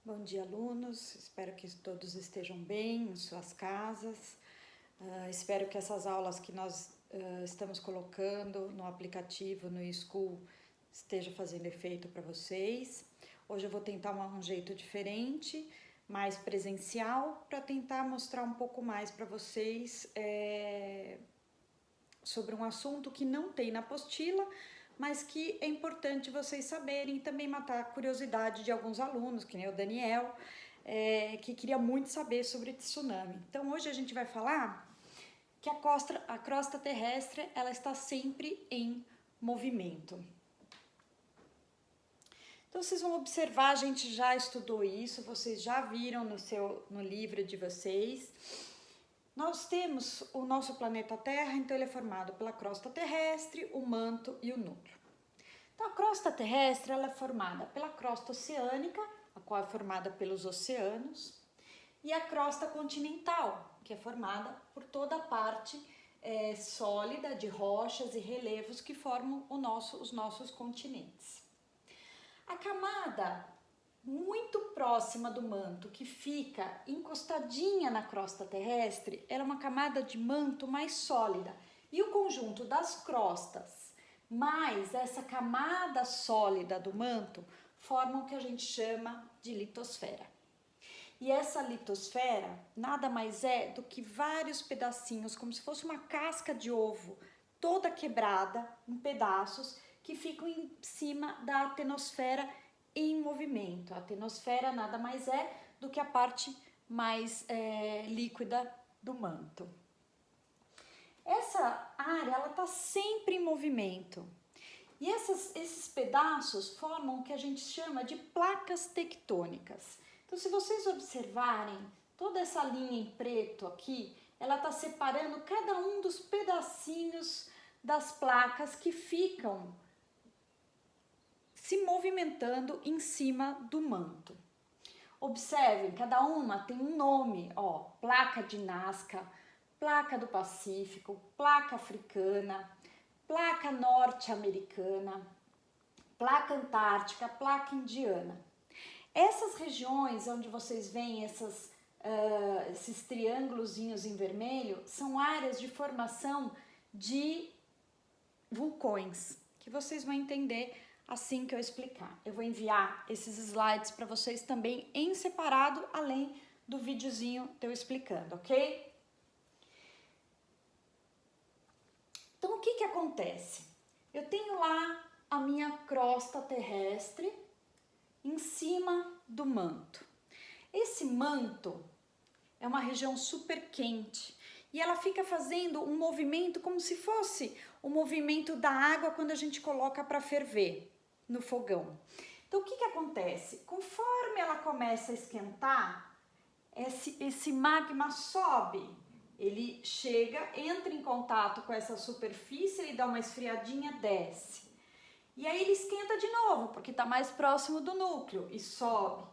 Bom dia, alunos. Espero que todos estejam bem em suas casas. Espero que essas aulas que nós estamos colocando no aplicativo, no eSchool, esteja fazendo efeito para vocês. Hoje eu vou tentar um jeito diferente, mais presencial, para tentar mostrar um pouco mais para vocês sobre um assunto que não tem na apostila, mas que é importante vocês saberem e também matar a curiosidade de alguns alunos, que nem o Daniel, que queria muito saber sobre tsunami. Então hoje a gente vai falar que a crosta terrestre ela está sempre em movimento. Então vocês vão observar, a gente já estudou isso, vocês já viram no livro de vocês. Nós temos o nosso planeta Terra, então ele é formado pela crosta terrestre, o manto e o núcleo. Então a crosta terrestre ela é formada pela crosta oceânica, a qual é formada pelos oceanos, e a crosta continental, que é formada por toda a parte sólida de rochas e relevos que formam os nossos continentes. A camada muito próxima do manto, que fica encostadinha na crosta terrestre, ela é uma camada de manto mais sólida. E o conjunto das crostas mais essa camada sólida do manto formam o que a gente chama de litosfera. E essa litosfera nada mais é do que vários pedacinhos, como se fosse uma casca de ovo, toda quebrada em pedaços, que ficam em cima da atenosfera em movimento. A atenosfera nada mais é do que a parte mais líquida do manto. Essa área ela está sempre em movimento. E esses pedaços formam o que a gente chama de placas tectônicas. Então, se vocês observarem, toda essa linha em preto aqui, ela está separando cada um dos pedacinhos das placas que ficam se movimentando em cima do manto. Observem, cada uma tem um nome, ó, placa de Nazca, placa do Pacífico, placa africana, placa norte-americana, placa antártica, placa indiana. Essas regiões onde vocês veem esses triângulozinhos em vermelho são áreas de formação de vulcões, que vocês vão entender assim que eu explicar. Eu vou enviar esses slides para vocês também em separado, além do videozinho eu explicando, ok? Então, o que acontece? Eu tenho lá a minha crosta terrestre em cima do manto. Esse manto é uma região super quente e ela fica fazendo um movimento como se fosse o movimento da água quando a gente coloca para ferver no fogão. Então, o que acontece? Conforme ela começa a esquentar, esse magma sobe. Ele chega, entra em contato com essa superfície, ele dá uma esfriadinha, desce. E aí ele esquenta de novo, porque está mais próximo do núcleo, e sobe,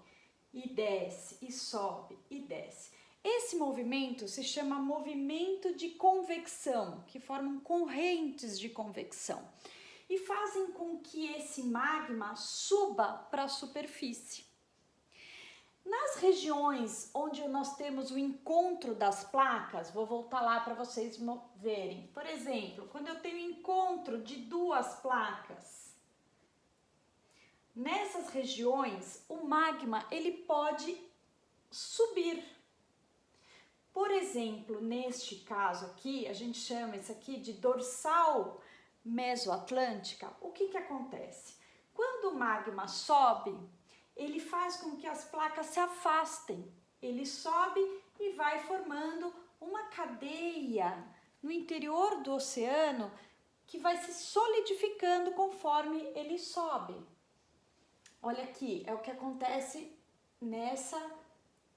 e desce, e sobe, e desce. Esse movimento se chama movimento de convecção, que formam correntes de convecção, e fazem com que esse magma suba para a superfície. Nas regiões onde nós temos o encontro das placas, vou voltar lá para vocês verem. Por exemplo, quando eu tenho encontro de duas placas, nessas regiões o magma ele pode subir. Por exemplo, neste caso aqui, a gente chama isso aqui de dorsal mesoatlântica. O que acontece? Quando o magma sobe, ele faz com que as placas se afastem. Ele sobe e vai formando uma cadeia no interior do oceano que vai se solidificando conforme ele sobe. Olha aqui, é o que acontece nessa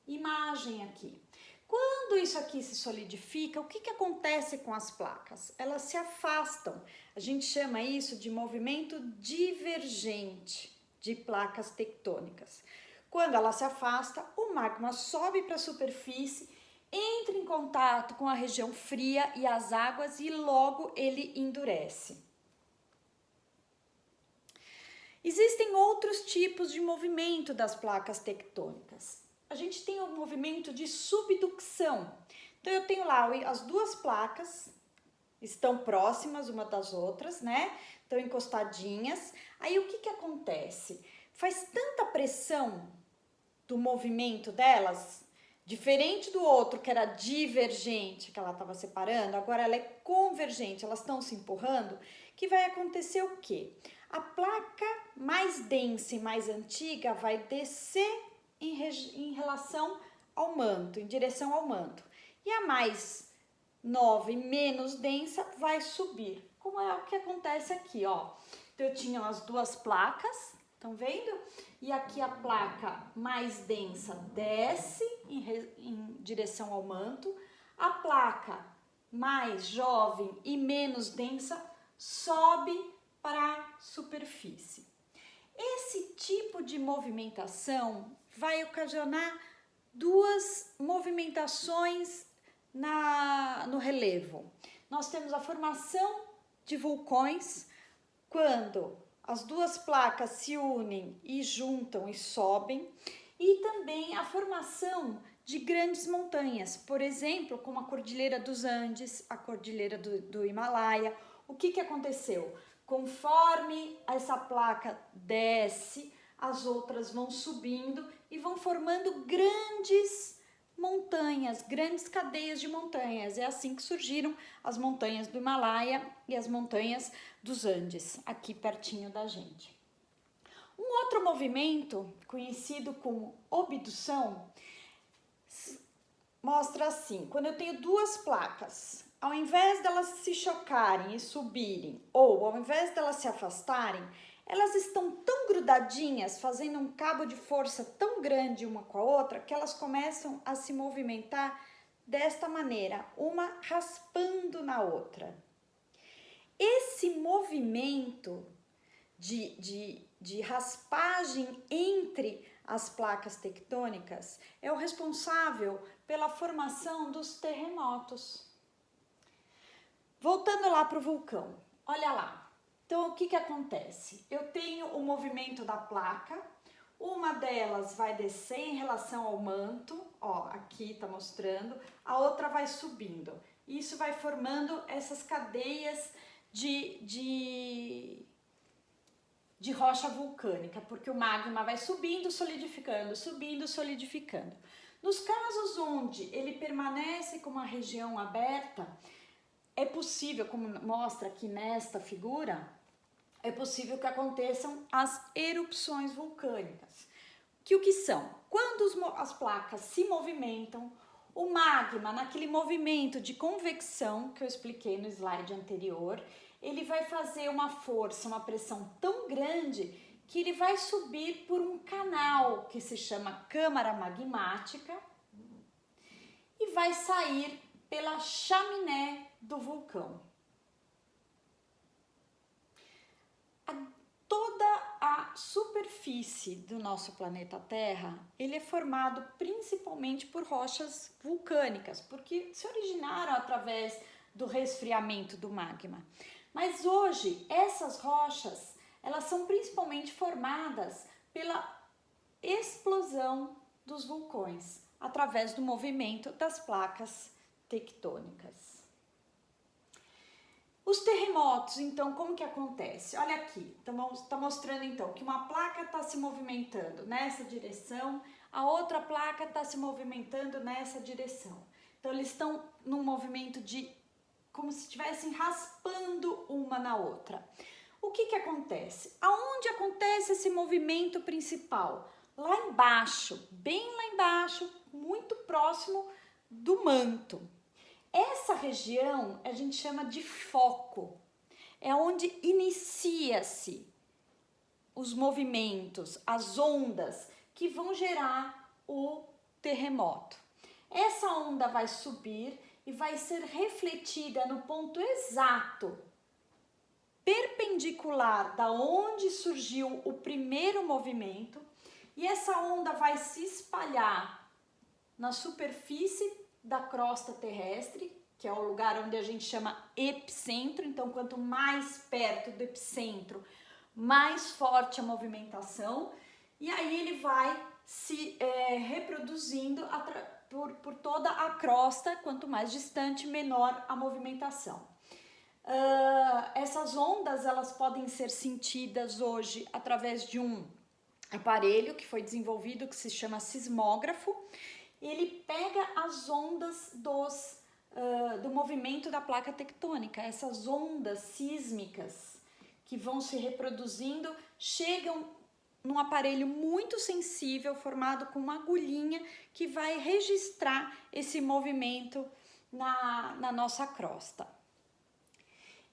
imagem aqui. Quando isso aqui se solidifica, o que acontece com as placas? Elas se afastam. A gente chama isso de movimento divergente de placas tectônicas. Quando ela se afasta, o magma sobe para a superfície, entra em contato com a região fria e as águas e logo ele endurece. Existem outros tipos de movimento das placas tectônicas. A gente tem o movimento de subducção. Então, eu tenho lá as duas placas, estão próximas uma das outras, né? Estão encostadinhas. Aí, o que que acontece? Faz tanta pressão do movimento delas, diferente do outro que era divergente, que ela estava separando, agora ela é convergente, elas estão se empurrando, que vai acontecer o quê? A placa mais densa e mais antiga vai descer em relação ao manto, em direção ao manto. E a mais nova e menos densa vai subir, como é o que acontece aqui, ó. Então, eu tinha as duas placas, estão vendo? E aqui a placa mais densa desce em direção ao manto, a placa mais jovem e menos densa sobe para a superfície. Esse tipo de movimentação vai ocasionar duas movimentações no relevo. Nós temos a formação de vulcões, quando as duas placas se unem e juntam e sobem, e também a formação de grandes montanhas, por exemplo, como a Cordilheira dos Andes, a Cordilheira do Himalaia. O que que aconteceu? Conforme essa placa desce, as outras vão subindo e vão formando grandes montanhas, grandes cadeias de montanhas. É assim que surgiram as montanhas do Himalaia e as montanhas dos Andes, aqui pertinho da gente. Um outro movimento, conhecido como obdução, mostra assim: quando eu tenho duas placas, ao invés delas se chocarem e subirem, ou ao invés delas se afastarem, elas estão tão grudadinhas, fazendo um cabo de força tão grande uma com a outra, que elas começam a se movimentar desta maneira, uma raspando na outra. Esse movimento de raspagem entre as placas tectônicas é o responsável pela formação dos terremotos. Voltando lá para o vulcão, olha lá. Então, o que que acontece? Eu tenho o movimento da placa, uma delas vai descer em relação ao manto, ó, aqui tá mostrando, a outra vai subindo. Isso vai formando essas cadeias de rocha vulcânica, porque o magma vai subindo, solidificando, subindo, solidificando. Nos casos onde ele permanece com uma região aberta, é possível, como mostra aqui nesta figura, é possível que aconteçam as erupções vulcânicas. O que são? Quando as placas se movimentam, o magma, naquele movimento de convecção que eu expliquei no slide anterior, ele vai fazer uma força, uma pressão tão grande que ele vai subir por um canal que se chama câmara magmática e vai sair pela chaminé do vulcão. Toda a superfície do nosso planeta Terra, ele é formado principalmente por rochas vulcânicas, porque se originaram através do resfriamento do magma. Mas hoje, essas rochas, elas são principalmente formadas pela explosão dos vulcões, através do movimento das placas tectônicas. Os terremotos, então, como que acontece? Olha aqui, está mostrando então que uma placa está se movimentando nessa direção, a outra placa está se movimentando nessa direção. Então, eles estão num movimento como se estivessem raspando uma na outra. O que que acontece? Aonde acontece esse movimento principal? Lá embaixo, bem lá embaixo, muito próximo do manto. Essa região a gente chama de foco, é onde inicia-se os movimentos, as ondas que vão gerar o terremoto. Essa onda vai subir e vai ser refletida no ponto exato, perpendicular da onde surgiu o primeiro movimento, e essa onda vai se espalhar na superfície da crosta terrestre, que é o lugar onde a gente chama epicentro. Então, quanto mais perto do epicentro, mais forte a movimentação, e aí ele vai se reproduzindo por toda a crosta. Quanto mais distante, menor a movimentação. Essas ondas, elas podem ser sentidas hoje através de um aparelho que foi desenvolvido, que se chama sismógrafo. Ele pega as ondas do movimento da placa tectônica. Essas ondas sísmicas que vão se reproduzindo chegam num aparelho muito sensível, formado com uma agulhinha, que vai registrar esse movimento na nossa crosta.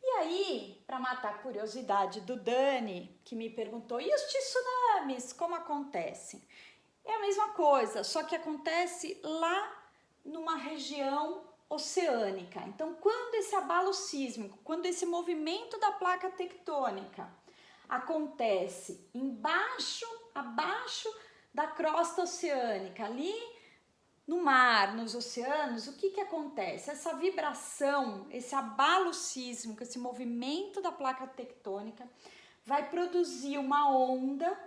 E aí, para matar a curiosidade do Dani, que me perguntou, e os tsunamis, como acontecem? É a mesma coisa, só que acontece lá numa região oceânica. Então, quando esse abalo sísmico, quando esse movimento da placa tectônica acontece abaixo da crosta oceânica, ali no mar, nos oceanos, o que acontece? Essa vibração, esse abalo sísmico, esse movimento da placa tectônica vai produzir uma onda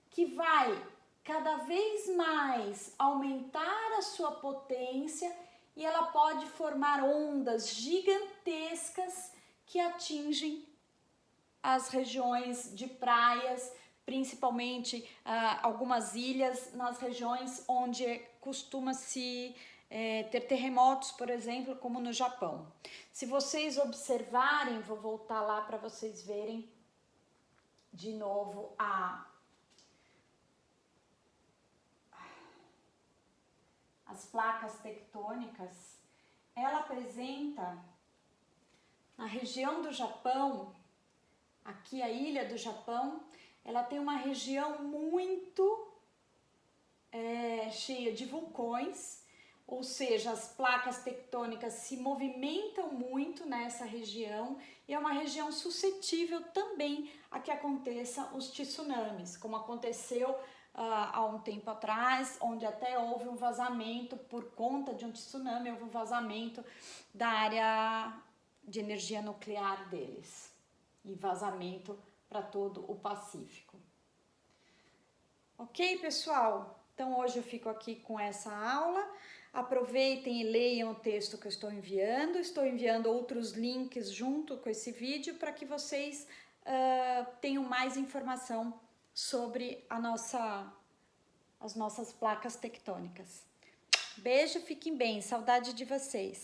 que vai cada vez mais aumentar a sua potência, e ela pode formar ondas gigantescas que atingem as regiões de praias, principalmente algumas ilhas, nas regiões onde costuma-se ter terremotos, por exemplo, como no Japão. Se vocês observarem, vou voltar lá para vocês verem de novo as placas tectônicas. Ela apresenta na região do Japão, aqui a ilha do Japão, ela tem uma região muito cheia de vulcões, ou seja, as placas tectônicas se movimentam muito nessa região, e é uma região suscetível também a que aconteçam os tsunamis, como aconteceu há um tempo atrás, onde até houve um vazamento por conta de um tsunami, houve um vazamento da área de energia nuclear deles, e vazamento para todo o Pacífico. Ok, pessoal? Então hoje eu fico aqui com essa aula. Aproveitem e leiam o texto que eu estou enviando. Estou enviando outros links junto com esse vídeo para que vocês tenham mais informação sobre as nossas placas tectônicas. Beijo, fiquem bem, saudade de vocês.